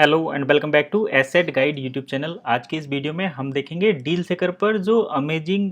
Hello and welcome back to asset guide YouTube channel. आज की इस वीडियो में हम देखेंगे डील सेकर पर जो अमेजिंग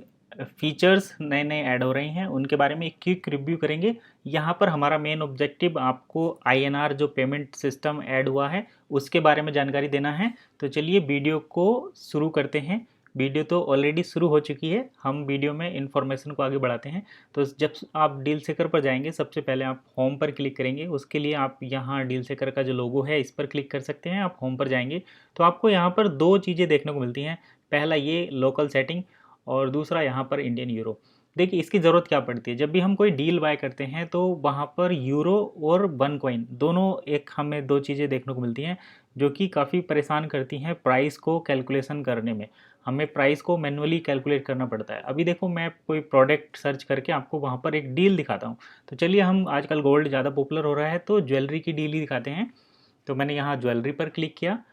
फीचर्स नए नए ऐड हो रहे हैं उनके बारे में एक क्विक रिव्यू करेंगे। यहाँ पर हमारा मेन ऑब्जेक्टिव आपको आईएनआर जो पेमेंट सिस्टम ऐड हुआ है उसके बारे में जानकारी देना है। तो चलिए वीडियो को शुरू करते हैं। वीडियो तो ऑलरेडी शुरू हो चुकी है, हम वीडियो में इंफॉर्मेशन को आगे बढ़ाते हैं। तो जब आप डील सेकर पर जाएंगे सबसे पहले आप होम पर क्लिक करेंगे। उसके लिए आप यहाँ डील सेकर का जो लोगो है इस पर क्लिक कर सकते हैं। आप होम पर जाएंगे तो आपको यहाँ पर दो चीज़ें देखने को मिलती हैं। पहला ये लोकल सेटिंग और दूसरा यहाँ पर इंडियन यूरो। देखिए इसकी ज़रूरत क्या पड़ती है, जब भी हम कोई डील बाय करते हैं तो वहाँ पर यूरो और वन कॉइन दोनों एक हमें दो चीज़ें देखने को मिलती हैं जो कि काफ़ी परेशान करती हैं प्राइस को कैलकुलेशन करने में। हमें प्राइस को मैन्युअली कैलकुलेट करना पड़ता है। अभी देखो मैं कोई प्रोडक्ट सर्च करके आपको वहाँ पर एक डील दिखाता हूँ। तो चलिए, हम आजकल गोल्ड ज़्यादा पॉपुलर हो रहा है तो ज्वेलरी की डील ही दिखाते हैं। तो मैंने यहाँ ज्वेलरी पर क्लिक किया।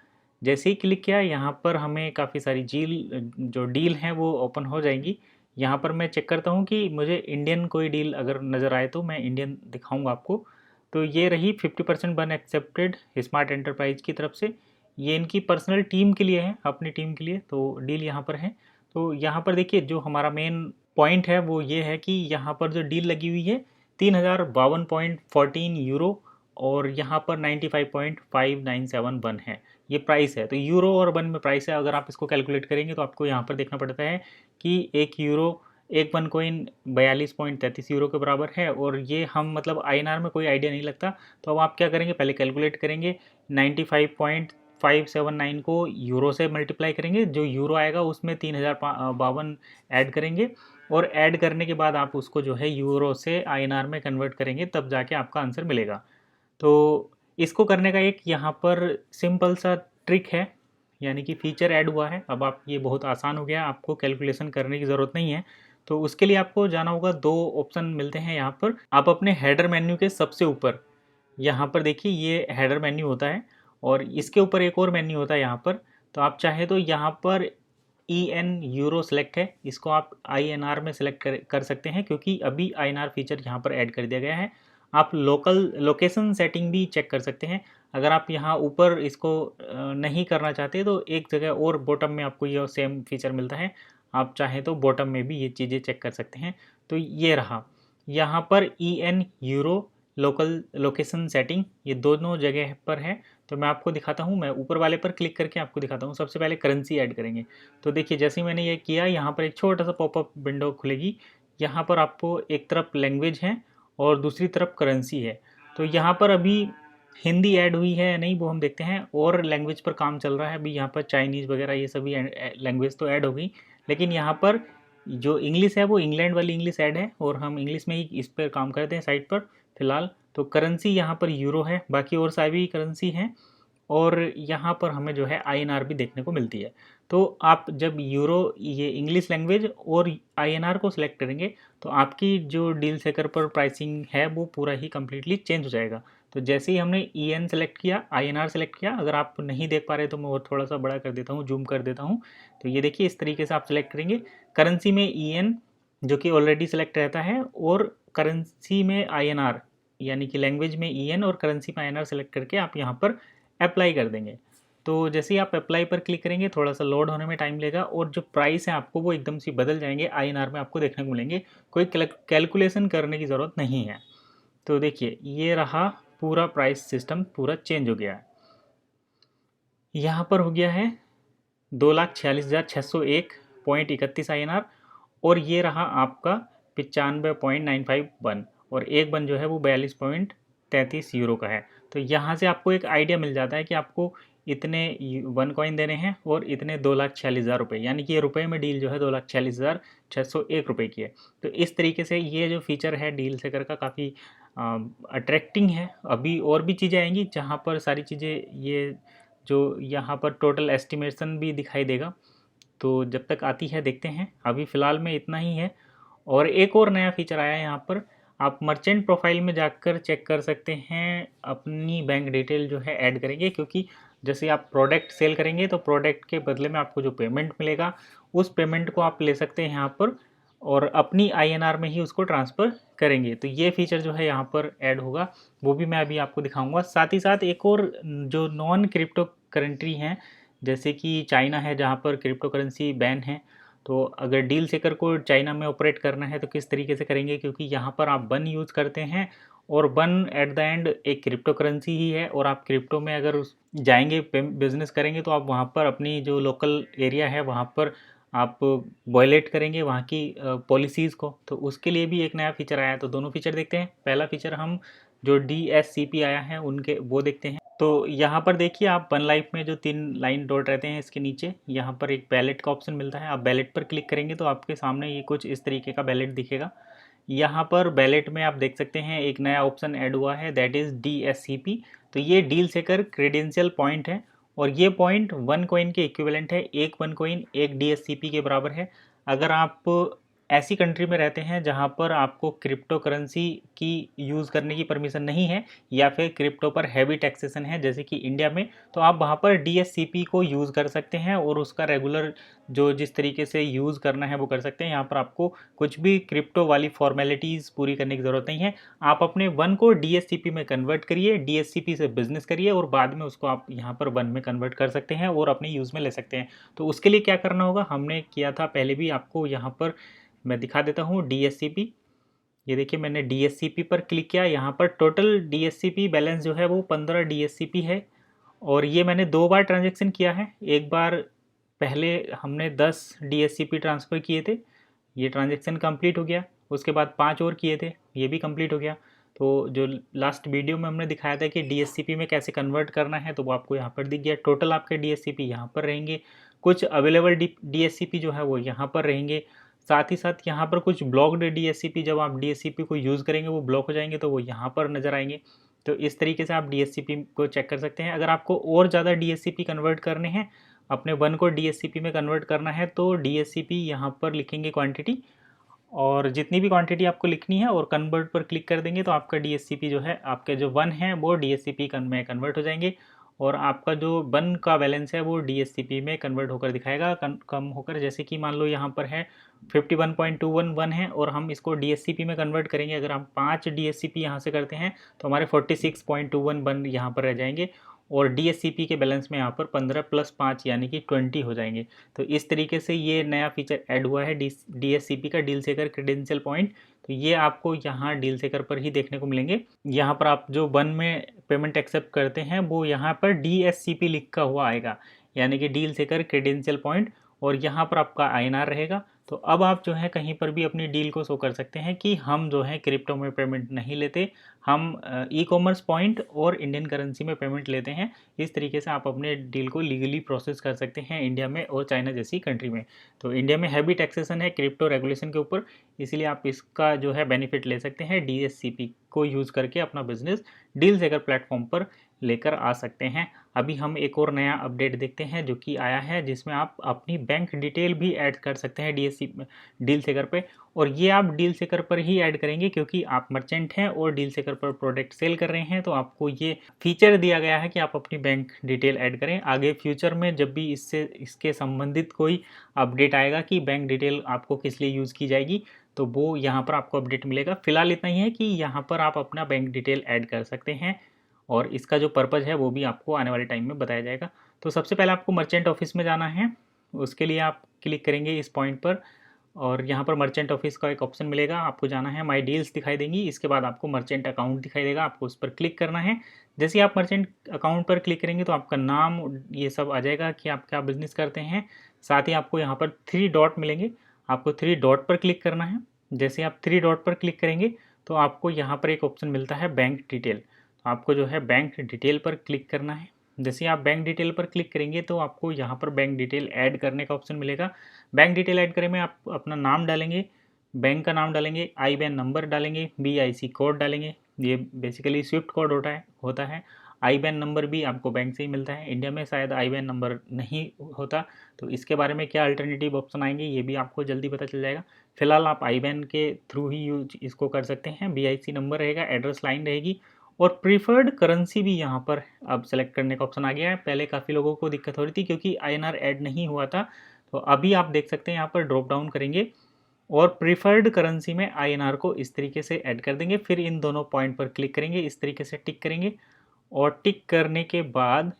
जैसे ही क्लिक किया यहाँ पर हमें काफ़ी सारी जो डील हैं वो ओपन हो जाएंगी। यहाँ पर मैं चेक करता हूँ कि मुझे इंडियन कोई डील अगर नज़र आए तो मैं इंडियन दिखाऊंगा आपको। तो ये रही 50% बन एक्सेप्टेड स्मार्ट एंटरप्राइज की तरफ से। ये इनकी पर्सनल टीम के लिए है, अपनी टीम के लिए। तो डील यहाँ पर है। तो यहाँ पर देखिए जो हमारा मेन पॉइंट है वो ये है कि यहाँ पर जो डील लगी हुई है 3052.14 यूरो और यहाँ पर 95.597 वन है, ये प्राइस है। तो यूरो और वन में प्राइस है। अगर आप इसको कैलकुलेट करेंगे तो आपको यहाँ पर देखना पड़ता है कि एक यूरो एक वन कोइन 42.33 यूरो के बराबर है। और ये हम मतलब आईएनआर में कोई आइडिया नहीं लगता। तो अब आप क्या करेंगे, पहले कैलकुलेट करेंगे 95.579 को यूरो से मल्टीप्लाई करेंगे। जो यूरो आएगा उसमें 3052 ऐड करेंगे और ऐड करने के बाद आप उसको जो है यूरो से आईएनआर में कन्वर्ट करेंगे, तब जाके आपका आंसर मिलेगा। तो इसको करने का एक यहाँ पर सिंपल सा ट्रिक है, यानी कि फीचर ऐड हुआ है। अब आप ये बहुत आसान हो गया, आपको कैलकुलेशन करने की ज़रूरत नहीं है। तो उसके लिए आपको जाना होगा, दो ऑप्शन मिलते हैं यहाँ पर। आप अपने हेडर मेन्यू के सबसे ऊपर यहाँ पर देखिए ये हेडर मेन्यू होता है और इसके ऊपर एक और मेन्यू होता है यहाँ पर। तो आप चाहे तो यहाँ पर EN यूरो सेलेक्ट है, इसको आप INR में सेलेक्ट कर सकते हैं क्योंकि अभी INR फीचर यहाँ पर ऐड कर दिया गया है। आप लोकल लोकेशन सेटिंग भी चेक कर सकते हैं। अगर आप यहाँ ऊपर इसको नहीं करना चाहते तो एक जगह और बॉटम में आपको ये सेम फीचर मिलता है। आप चाहें तो बॉटम में भी ये चीज़ें चेक कर सकते हैं। तो ये रहा यहाँ पर EN euro local location setting, ये दोनों जगह पर है। तो मैं आपको दिखाता हूँ, मैं ऊपर वाले पर क्लिक करके आपको दिखाता हूँ। सबसे पहले करेंसी ऐड करेंगे। तो देखिए जैसे ही मैंने ये किया यहाँ पर एक छोटा सा पॉपअप विंडो खुलेगी। यहाँ पर आपको एक तरफ लैंग्वेज है और दूसरी तरफ करेंसी है। तो यहाँ पर अभी हिंदी ऐड हुई है या नहीं वो हम देखते हैं, और लैंग्वेज पर काम चल रहा है अभी। यहाँ पर चाइनीज़ वगैरह ये सभी लैंग्वेज तो ऐड हो गई, लेकिन यहाँ पर जो इंग्लिश है वो इंग्लैंड वाली इंग्लिश ऐड है और हम इंग्लिश में ही इस पर काम करते हैं साइट पर फिलहाल। तो करेंसी यहाँ पर यूरो है, बाकी और सारी करेंसी हैं। और यहाँ पर हमें जो है INR भी देखने को मिलती है। तो आप जब यूरो ये इंग्लिश लैंग्वेज और INR को सिलेक्ट करेंगे तो आपकी जो डील सेकर पर प्राइसिंग है वो पूरा ही कम्प्लीटली चेंज हो जाएगा। तो जैसे ही हमने EN सेलेक्ट किया, INR सेलेक्ट किया, अगर आप नहीं देख पा रहे तो मैं और थोड़ा सा बड़ा कर देता हूँ, जूम कर देता हूँ। तो ये देखिए इस तरीके से आप सेलेक्ट करेंगे। करेंसी में EN जो कि ऑलरेडी सेलेक्ट रहता है और करेंसी में INR, यानी कि लैंग्वेज में EN और करेंसी में INR सेलेक्ट करके आप यहाँ पर अप्लाई कर देंगे। तो जैसे ही आप अप्लाई पर क्लिक करेंगे थोड़ा सा लोड होने में टाइम लेगा और जो प्राइस है आपको वो एकदम से बदल जाएंगे, INR में आपको देखने को मिलेंगे। कोई कैलकुलेशन करने की ज़रूरत नहीं है। तो देखिए ये रहा, पूरा प्राइस सिस्टम पूरा चेंज हो गया है। यहाँ पर हो गया है 2,46,601.31 INR और ये रहा आपका 95.951 और एक बन जो है वो 42.33 यूरो का है। तो यहाँ से आपको एक आइडिया मिल जाता है कि आपको इतने वन कॉइन देने हैं और इतने 2,46,000 रुपये, यानी कि ये रुपए में डील जो है 2,46,601 रुपये की है। तो इस तरीके से ये जो फीचर है डील सेकर का काफ़ी अट्रैक्टिंग है। अभी और भी चीज़ें आएंगी जहाँ पर सारी चीज़ें ये जो यहाँ पर टोटल एस्टिमेशन भी दिखाई देगा। तो जब तक आती है देखते हैं, अभी फ़िलहाल में इतना ही है। और एक और नया फीचर आया है यहाँ पर, आप मर्चेंट प्रोफाइल में जाकर चेक कर सकते हैं, अपनी बैंक डिटेल जो है ऐड करेंगे। क्योंकि जैसे आप प्रोडक्ट सेल करेंगे तो प्रोडक्ट के बदले में आपको जो पेमेंट मिलेगा उस पेमेंट को आप ले सकते हैं यहाँ पर और अपनी INR में ही उसको ट्रांसफ़र करेंगे। तो ये फीचर जो है यहाँ पर ऐड होगा, वो भी मैं अभी आपको दिखाऊंगा। साथ ही साथ एक और जो नॉन क्रिप्टो कंट्री हैं जैसे कि चाइना है जहाँ पर क्रिप्टो करेंसी बैन है। तो अगर डील सेकर को चाइना में ऑपरेट करना है तो किस तरीके से करेंगे, क्योंकि यहाँ पर आप बन यूज़ करते हैं और बन एट द एंड एक क्रिप्टो करेंसी ही है, और आप क्रिप्टो में अगर जाएंगे बिजनेस करेंगे तो आप वहाँ पर अपनी जो लोकल एरिया है वहाँ पर आप वायलेट करेंगे वहाँ की पॉलिसीज़ को। तो उसके लिए भी एक नया फीचर आया है। तो दोनों फीचर देखते हैं। पहला फीचर हम जो DSCP आया है उनके वो देखते हैं। तो यहाँ पर देखिए आप वन लाइफ में जो 3 लाइन डॉट रहते हैं इसके नीचे यहाँ पर एक बैलेट का ऑप्शन मिलता है। आप बैलेट पर क्लिक करेंगे तो आपके सामने ये कुछ इस तरीके का बैलेट दिखेगा। यहाँ पर बैलेट में आप देख सकते हैं एक नया ऑप्शन ऐड हुआ है, दैट इज़ DSCP। तो ये डील सेकर क्रेडेंशियल पॉइंट है और ये पॉइंट 1 कॉइन के इक्विवेलेंट है। एक 1 कॉइन एक DSCP के बराबर है। अगर आप ऐसी कंट्री में रहते हैं जहां पर आपको क्रिप्टो करेंसी की यूज़ करने की परमिशन नहीं है या फिर क्रिप्टो पर हैवी टैक्सेशन है जैसे कि इंडिया में, तो आप वहां पर DSCP को यूज़ कर सकते हैं और उसका रेगुलर जो जिस तरीके से यूज़ करना है वो कर सकते हैं। यहाँ पर आपको कुछ भी क्रिप्टो वाली फॉर्मेलिटीज़ पूरी करने की ज़रूरत नहीं है। आप अपने वन को DSCP में कन्वर्ट करिए, DSCP से बिजनेस करिए और बाद में उसको आप यहाँ पर वन में कन्वर्ट कर सकते हैं और अपने यूज़ में ले सकते हैं। तो उसके लिए क्या करना होगा, हमने किया था पहले भी, आपको यहाँ पर मैं दिखा देता हूँ DSCP। ये देखिए मैंने DSCP पर क्लिक किया। यहाँ पर टोटल DSCP बैलेंस जो है वो 15 DSCP है और ये मैंने 2 बार ट्रांजेक्शन किया है। एक बार पहले हमने 10 DSCP ट्रांसफ़र किए थे, ये ट्रांजेक्शन कंप्लीट हो गया। उसके बाद 5 और किए थे, ये भी कंप्लीट हो गया। तो जो लास्ट वीडियो में हमने दिखाया था कि DSCP में कैसे कन्वर्ट करना है तो वो आपको यहाँ पर दिख गया। टोटल आपके DSCP यहाँ पर रहेंगे, कुछ अवेलेबल DSCP जो है वो यहाँ पर रहेंगे। साथ ही साथ यहाँ पर कुछ ब्लॉक्ड DSCP, जब आप DSCP को यूज़ करेंगे वो ब्लॉक हो जाएंगे तो वो यहाँ पर नज़र आएंगे। तो इस तरीके से आप DSCP को चेक कर सकते हैं। अगर आपको और ज़्यादा DSCP कन्वर्ट करने हैं, अपने वन को DSCP में कन्वर्ट करना है तो DSCP यहाँ पर लिखेंगे क्वांटिटी और जितनी भी क्वांटिटी आपको लिखनी है और कन्वर्ट पर क्लिक कर देंगे तो आपका DSCP जो है, आपके जो वन है वो DSCP में कन्वर्ट हो जाएंगे और आपका जो वन का बैलेंस है वो DSCP में कन्वर्ट होकर दिखाएगा कम होकर। जैसे कि मान लो यहाँ पर है 51.211 है और हम इसको DSCP में कन्वर्ट करेंगे। अगर हम 5 DSCP यहाँ से करते हैं तो हमारे 46.21 यहाँ पर रह जाएंगे और DSCP के बैलेंस में यहाँ पर 15 + 5 यानी कि 20 हो जाएंगे। तो इस तरीके से ये नया फीचर ऐड हुआ है DSCP का, डील सेकर क्रेडेंशियल पॉइंट। तो ये आपको यहाँ डील सेकर पर ही देखने को मिलेंगे। यहाँ पर आप जो वन में पेमेंट एक्सेप्ट करते हैं वो यहाँ पर DSCP लिखा हुआ आएगा, यानी कि डील सेकर क्रेडेंशियल पॉइंट, और यहाँ पर आपका INR रहेगा। तो अब आप जो है कहीं पर भी अपनी डील को शो कर सकते हैं कि हम जो है क्रिप्टो में पेमेंट नहीं लेते, हम ई-कॉमर्स पॉइंट और इंडियन करेंसी में पेमेंट लेते हैं। इस तरीके से आप अपने डील को लीगली प्रोसेस कर सकते हैं इंडिया में और चाइना जैसी कंट्री में। तो इंडिया में हैवी टैक्सेशन है क्रिप्टो रेगुलेशन के ऊपर, इसीलिए आप इसका जो है बेनिफिट ले सकते हैं। DSCP को यूज़ करके अपना बिजनेस डील सेकर प्लेटफॉर्म पर लेकर आ सकते हैं। अभी हम एक और नया अपडेट देखते हैं जो कि आया है, जिसमें आप अपनी बैंक डिटेल भी ऐड कर सकते हैं डील सेकर पे, और ये आप डील सेकर पर ही ऐड करेंगे क्योंकि आप मर्चेंट हैं और डील सेकर पर प्रोडक्ट सेल कर रहे हैं। तो आपको ये फीचर दिया गया है कि आप अपनी बैंक डिटेल ऐड करें। आगे फ्यूचर में जब भी इसके संबंधित कोई अपडेट आएगा कि बैंक डिटेल आपको किस लिए यूज़ की जाएगी तो वो यहाँ पर आपको अपडेट मिलेगा। फिलहाल इतना ही है कि यहाँ पर आप अपना बैंक डिटेल ऐड कर सकते हैं और इसका जो पर्पज़ है वो भी आपको आने वाले टाइम में बताया जाएगा। तो सबसे पहले आपको मर्चेंट ऑफिस में जाना है, उसके लिए आप क्लिक करेंगे इस पॉइंट पर और यहाँ पर मर्चेंट ऑफिस का एक ऑप्शन मिलेगा, आपको जाना है, माई डील्स दिखाई देंगी। इसके बाद आपको मर्चेंट अकाउंट दिखाई देगा, आपको उस पर क्लिक करना है। जैसे ही आप मर्चेंट अकाउंट पर क्लिक करेंगे तो आपका नाम ये सब आ जाएगा कि आप क्या बिजनेस करते हैं। साथ ही आपको यहाँ पर 3 डॉट मिलेंगे, आपको 3 डॉट पर क्लिक करना है। जैसे आप 3 डॉट पर क्लिक करेंगे तो आपको यहाँ पर एक ऑप्शन मिलता है बैंक डिटेल, तो आपको जो है बैंक डिटेल पर क्लिक करना है। जैसे आप बैंक डिटेल पर क्लिक करेंगे तो आपको यहाँ पर बैंक डिटेल ऐड करने का ऑप्शन मिलेगा। बैंक डिटेल ऐड करने में आप अपना नाम डालेंगे, बैंक का नाम डालेंगे, IBAN नंबर डालेंगे, BIC कोड डालेंगे, ये बेसिकली स्विफ्ट कोड होता है। IBAN नंबर भी आपको बैंक से ही मिलता है, इंडिया में शायद IBAN नंबर नहीं होता, तो इसके बारे में क्या अल्टरनेटिव ऑप्शन आएंगे ये भी आपको जल्दी पता चल जाएगा। फिलहाल आप IBAN के थ्रू ही यूज इसको कर सकते हैं। BIC नंबर रहेगा, एड्रेस लाइन रहेगी और प्रीफर्ड करेंसी भी यहाँ पर अब सेलेक्ट करने का ऑप्शन आ गया है। पहले काफ़ी लोगों को दिक्कत हो रही थी क्योंकि INR ऐड नहीं हुआ था, तो अभी आप देख सकते हैं यहाँ पर ड्रॉप डाउन करेंगे और प्रीफर्ड करेंसी में INR को इस तरीके से ऐड कर देंगे। फिर इन दोनों पॉइंट पर क्लिक करेंगे, इस तरीके से टिक करेंगे और टिक करने के बाद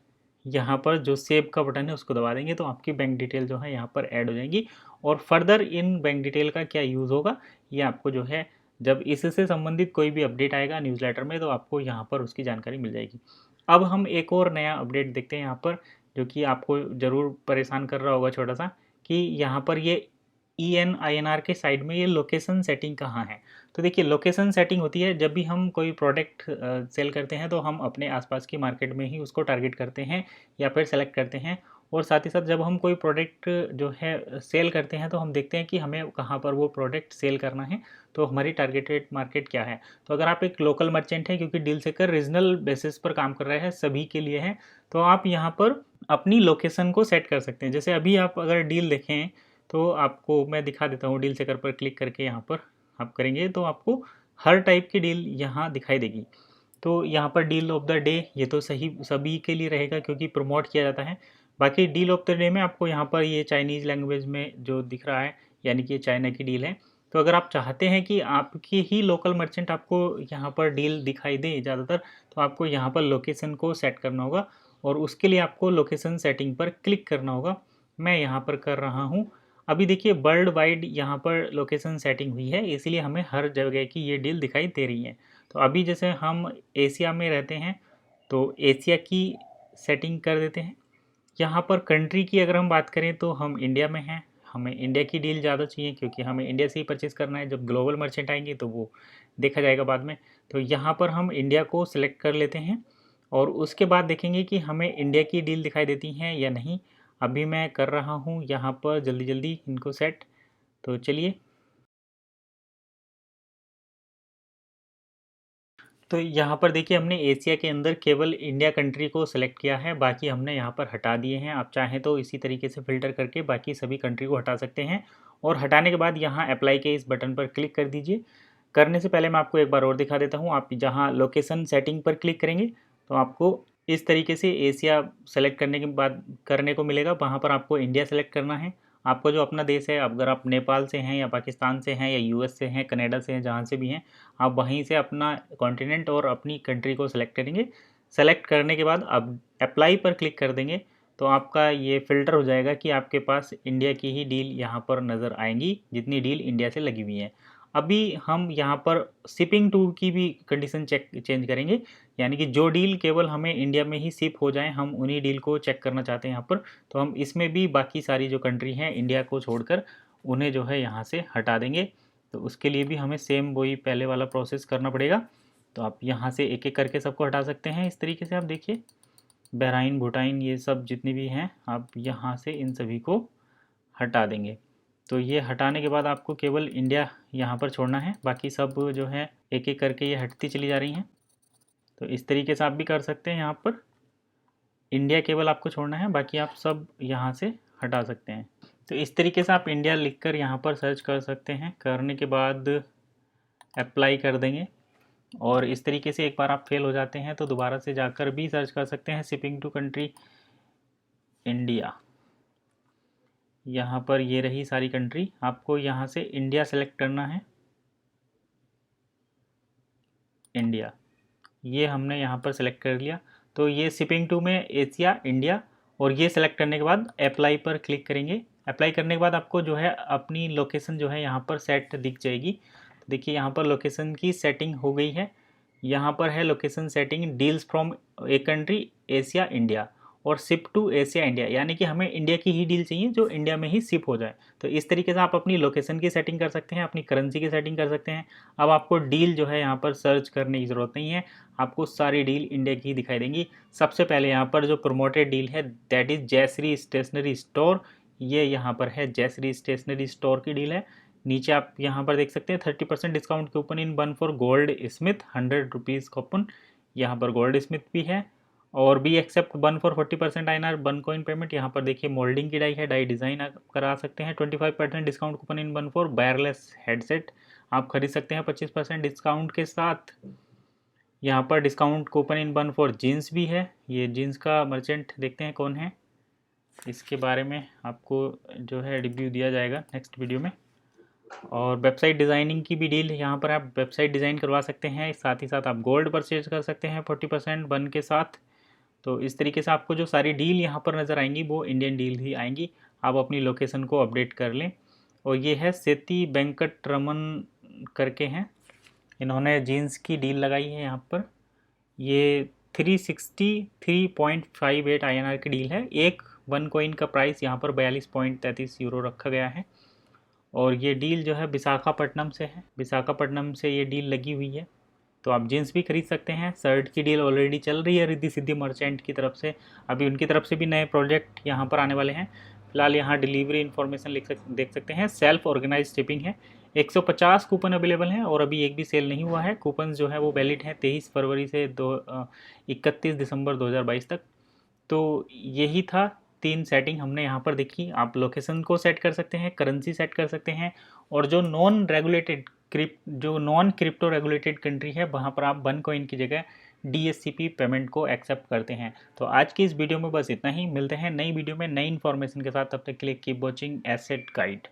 यहाँ पर जो सेव का बटन है उसको दबा देंगे तो आपकी बैंक डिटेल जो है यहाँ पर ऐड हो जाएंगी। और फर्दर इन बैंक डिटेल का क्या यूज़ होगा ये आपको जो है जब इससे संबंधित कोई भी अपडेट आएगा न्यूज़लेटर में तो आपको यहाँ पर उसकी जानकारी मिल जाएगी। अब हम एक और नया अपडेट देखते हैं यहाँ पर, जो कि आपको ज़रूर परेशान कर रहा होगा छोटा सा, कि यहाँ पर ये ENINR के साइड में ये लोकेशन सेटिंग कहाँ है। तो देखिए लोकेशन सेटिंग होती है जब भी हम कोई प्रोडक्ट सेल करते हैं तो हम अपने आसपास की मार्केट में ही उसको टारगेट करते हैं या फिर सेलेक्ट करते हैं। और साथ ही साथ जब हम कोई प्रोडक्ट जो है सेल करते हैं तो हम देखते हैं कि हमें कहाँ पर वो प्रोडक्ट सेल करना है, तो हमारी टारगेटेड मार्केट क्या है। तो अगर आप एक लोकल मर्चेंट है, क्योंकि डील सेकर रीजनल बेसिस पर काम कर रहे हैं, सभी के लिए है, तो आप यहाँ पर अपनी लोकेशन को सेट कर सकते हैं। जैसे अभी आप अगर डील देखें तो आपको मैं दिखा देता हूँ, डील सेकर पर क्लिक करके यहाँ पर आप करेंगे तो आपको हर टाइप की डील यहाँ दिखाई देगी। तो यहाँ पर डील ऑफ द डे ये तो सही सभी के लिए रहेगा क्योंकि प्रमोट किया जाता है। बाकी डील ऑफ द डे में आपको यहाँ पर ये चाइनीज़ लैंग्वेज में जो दिख रहा है, यानी कि चाइना की डील है। तो अगर आप चाहते हैं कि आपकी ही लोकल मर्चेंट आपको यहाँ पर डील दिखाई दे ज़्यादातर, तो आपको यहाँ पर लोकेशन को सेट करना होगा और उसके लिए आपको लोकेशन सेटिंग पर क्लिक करना होगा। मैं यहाँ पर कर रहा हूँ। अभी देखिए वर्ल्ड वाइड यहाँ पर लोकेशन सेटिंग हुई है, इसलिए हमें हर जगह की ये डील दिखाई दे रही है। तो अभी जैसे हम एशिया में रहते हैं तो एशिया की सेटिंग कर देते हैं। यहाँ पर कंट्री की अगर हम बात करें तो हम इंडिया में हैं, हमें इंडिया की डील ज़्यादा चाहिए क्योंकि हमें इंडिया से ही परचेज़ करना है। जब ग्लोबल मर्चेंट आएंगे तो वो देखा जाएगा बाद में। तो यहाँ पर हम इंडिया को सिलेक्ट कर लेते हैं और उसके बाद देखेंगे कि हमें इंडिया की डील दिखाई देती हैं या नहीं। अभी मैं कर रहा हूँ यहाँ पर जल्दी जल्दी इनको सेट। तो चलिए, तो यहाँ पर देखिए हमने एशिया के अंदर केवल इंडिया कंट्री को सिलेक्ट किया है, बाकी हमने यहाँ पर हटा दिए हैं। आप चाहें तो इसी तरीके से फ़िल्टर करके बाकी सभी कंट्री को हटा सकते हैं। और हटाने के बाद यहाँ अप्लाई के इस बटन पर क्लिक कर दीजिए। करने से पहले मैं आपको एक बार और दिखा देता हूँ। आप जहाँ लोकेशन सेटिंग पर क्लिक करेंगे तो आपको इस तरीके से एशिया सेलेक्ट करने के बाद करने को मिलेगा। वहाँ पर आपको इंडिया सेलेक्ट करना है। आपका जो अपना देश है, अगर आप नेपाल से हैं या पाकिस्तान से हैं या यूएस से हैं, कनाडा से हैं, जहाँ से भी हैं, आप वहीं से अपना कॉन्टिनेंट और अपनी कंट्री को सेलेक्ट करेंगे। सेलेक्ट करने के बाद अब अप्लाई पर क्लिक कर देंगे तो आपका ये फ़िल्टर हो जाएगा कि आपके पास इंडिया की ही डील यहाँ पर नज़र आएंगी, जितनी डील इंडिया से लगी हुई है। अभी हम यहाँ पर शिपिंग टू की भी कंडीशन चेंज करेंगे, यानी कि जो डील केवल हमें इंडिया में ही शिप हो जाए, हम उन्हीं डील को चेक करना चाहते हैं यहाँ पर। तो हम इसमें भी बाकी सारी जो कंट्री हैं इंडिया को छोड़कर उन्हें जो है यहाँ से हटा देंगे। तो उसके लिए भी हमें सेम वही पहले वाला प्रोसेस करना पड़ेगा। तो आप यहाँ से एक एक करके सबको हटा सकते हैं। इस तरीके से आप देखिए बहराइन, भूटान, ये सब जितने भी हैं आप यहाँ से इन सभी को हटा देंगे। तो ये हटाने के बाद आपको केवल इंडिया यहाँ पर छोड़ना है, बाकी सब जो है एक एक करके ये हटती चली जा रही हैं। तो इस तरीके से आप भी कर सकते हैं। यहाँ पर इंडिया केवल आपको छोड़ना है, बाकी आप सब यहाँ से हटा सकते हैं। तो इस तरीके से आप इंडिया लिखकर यहाँ पर सर्च कर सकते हैं। करने के बाद अप्लाई कर देंगे और इस तरीके से एक बार आप फेल हो जाते हैं तो दोबारा से जाकर भी सर्च कर सकते हैं शिपिंग टू कंट्री इंडिया। यहाँ पर ये रही सारी कंट्री, आपको यहाँ से इंडिया सेलेक्ट करना है। इंडिया ये हमने यहाँ पर सेलेक्ट कर लिया। तो ये शिपिंग टू में एशिया, इंडिया, और ये सेलेक्ट करने के बाद अप्लाई पर क्लिक करेंगे। अप्लाई करने के बाद आपको जो है अपनी लोकेशन जो है यहाँ पर सेट दिख जाएगी। तो देखिए यहाँ पर लोकेशन की सेटिंग हो गई है। यहाँ पर है location setting deals from a country Asia India और शिप टू एशिया इंडिया, यानी कि हमें इंडिया की ही डील चाहिए जो इंडिया में ही शिप हो जाए। तो इस तरीके से आप अपनी लोकेशन की सेटिंग कर सकते हैं, अपनी करेंसी की सेटिंग कर सकते हैं। अब आपको डील जो है यहाँ पर सर्च करने की ज़रूरत नहीं है, आपको सारी डील इंडिया की ही दिखाई देंगी। सबसे पहले यहाँ पर जो प्रमोटेड डील है that is Jayshree stationery store, ये यहाँ पर है जयश्री स्टेशनरी स्टोर की डील है। नीचे आप यहाँ पर देख सकते हैं 30% discount coupon in one for gold smith, 100 rupees coupon. यहाँ पर गोल्ड स्मिथ भी है और भी except one for 40% INR one coin payment. यहाँ पर देखिए मोल्डिंग की डाई है, डाई डिज़ाइन आप करा सकते हैं। 25% discount coupon in one for wireless headset, आप खरीद सकते हैं 25% डिस्काउंट के साथ। यहाँ पर discount coupon in one for jeans भी है। ये जीन्स का मर्चेंट देखते हैं कौन है, इसके बारे में आपको जो है रिव्यू दिया जाएगा नेक्स्ट वीडियो में। और वेबसाइट डिज़ाइनिंग की भी डील, यहाँ पर आप वेबसाइट डिज़ाइन करवा सकते हैं, साथ ही साथ आप गोल्ड परचेज कर सकते हैं 40% वन के साथ। तो इस तरीके से आपको जो सारी डील यहाँ पर नज़र आएंगी वो इंडियन डील ही आएंगी। आप अपनी लोकेशन को अपडेट कर लें। और ये है सेती वेंकट रमन करके हैं, इन्होंने जीन्स की डील लगाई है यहाँ पर। ये 363.58 INR की डील है। एक 1 कॉइन का प्राइस यहाँ पर 42.33 यूरो रखा गया है। और ये डील जो है विशाखापट्टनम से है, विशाखापट्टनम से ये डील लगी हुई है। तो आप जीन्स भी खरीद सकते हैं। शर्ट की डील ऑलरेडी चल रही है रिद्धि सिद्धि मर्चेंट की तरफ से। अभी उनकी तरफ से भी नए प्रोजेक्ट यहाँ पर आने वाले हैं। फिलहाल यहाँ डिलीवरी इन्फॉर्मेशन देख सकते हैं। सेल्फ ऑर्गेनाइज शिपिंग है। 150 कूपन अवेलेबल हैं और अभी एक भी सेल नहीं हुआ है। कूपन जो है वो वैलिड है 23 फरवरी से 31 दिसंबर 2022 तक। तो यही था 3 सेटिंग हमने यहाँ पर देखी। आप लोकेशन को सेट कर सकते हैं, करेंसी सेट कर सकते हैं, और जो नॉन क्रिप्टो रेगुलेटेड कंट्री है वहाँ पर आप 1 कॉइन की जगह DSCP पेमेंट को एक्सेप्ट करते हैं। तो आज की इस वीडियो में बस इतना ही। मिलते हैं नई वीडियो में नई इन्फॉर्मेशन के साथ। तब तक के लिए कीप वॉचिंग एसेट गाइड।